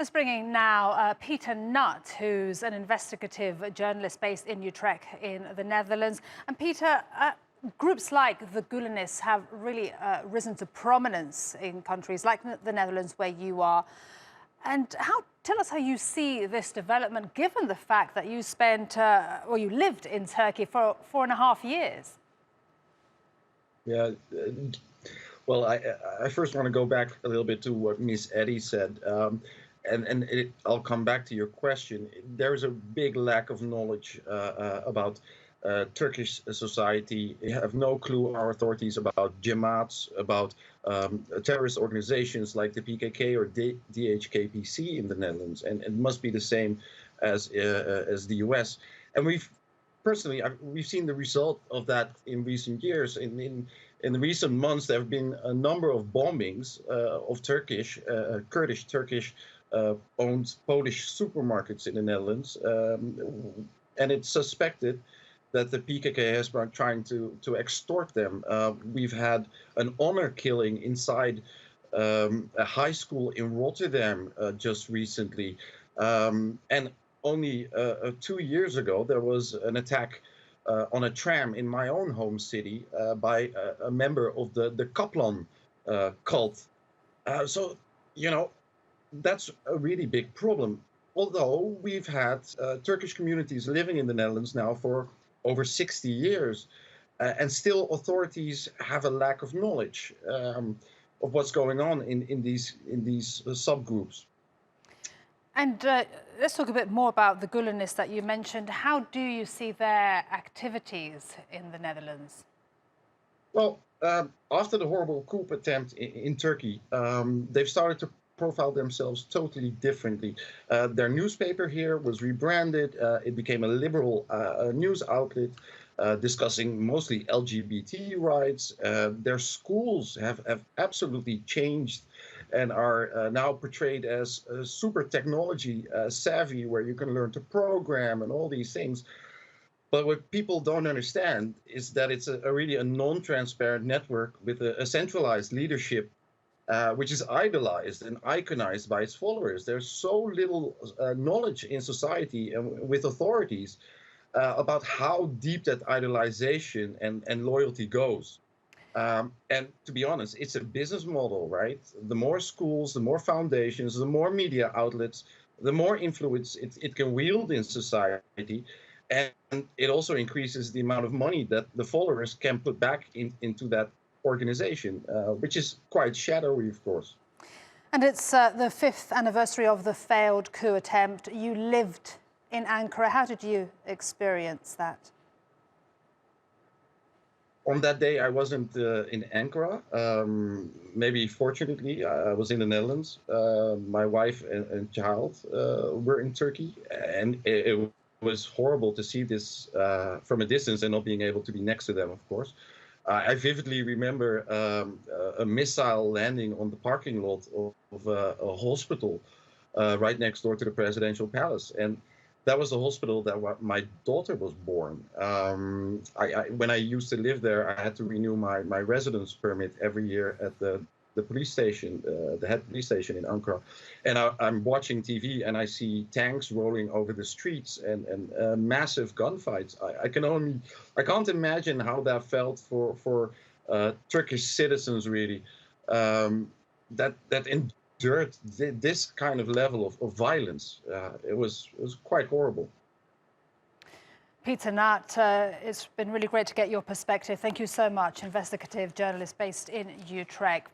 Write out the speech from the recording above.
Let's bring in now Peter Nutt, who's an investigative journalist based in Utrecht in the Netherlands. And Peter, groups like the Gulenists have really risen to prominence in countries like the Netherlands, where you are. And tell us how you see this development, given the fact that you spent, or you lived in Turkey for 4.5 years. Yeah, well, I first want to go back a little bit to what Miss Eddy said. I'll come back to your question. There is a big lack of knowledge about Turkish society. We have no clue, our authorities, about jamaats, about terrorist organizations like the PKK or DHKPC in the Netherlands, and it must be the same as the US. And we've seen the result of that in recent years. In the recent months, there have been a number of bombings of Kurdish Turkish owned Polish supermarkets in the Netherlands, and it's suspected that the PKK has been trying to extort them. We've had an honor killing inside a high school in Rotterdam just recently, and only 2 years ago there was an attack on a tram in my own home city by a member of the Kaplan cult. So, you know, that's a really big problem. Although we've had Turkish communities living in the Netherlands now for over 60 years, and still authorities have a lack of knowledge of what's going on in these subgroups. And let's talk a bit more about the Gulenists that you mentioned. How do you see their activities in the Netherlands? Well, after the horrible coup attempt in Turkey, they've started to profile themselves totally differently. Their newspaper here was rebranded. It became a liberal news outlet discussing mostly LGBT rights. Their schools have absolutely changed and are now portrayed as super technology savvy, where you can learn to program and all these things. But what people don't understand is that it's really a non-transparent network with a centralized leadership, which is idolized and iconized by its followers. There's so little knowledge in society and with authorities about how deep that idolization and loyalty goes. And to be honest, it's a business model, right? The more schools, the more foundations, the more media outlets, the more influence it can wield in society. And it also increases the amount of money that the followers can put back into that organization, which is quite shadowy, of course. And it's the 5th anniversary of the failed coup attempt. You lived in Ankara. How did you experience that? On that day, I wasn't in Ankara. Maybe fortunately, I was in the Netherlands. My wife and child were in Turkey, and it was horrible to see this from a distance and not being able to be next to them, of course. I vividly remember a missile landing on the parking lot of a hospital right next door to the presidential palace. And that was the hospital that my daughter was born. When I used to live there, I had to renew my residence permit every year at the police station, the head police station in Ankara. And I'm watching TV and I see tanks rolling over the streets and massive gunfights. I can't imagine how that felt for Turkish citizens, really, that endured this kind of level of violence. It was quite horrible. Peter Nutt, it's been really great to get your perspective. Thank you so much, investigative journalist based in Utrecht.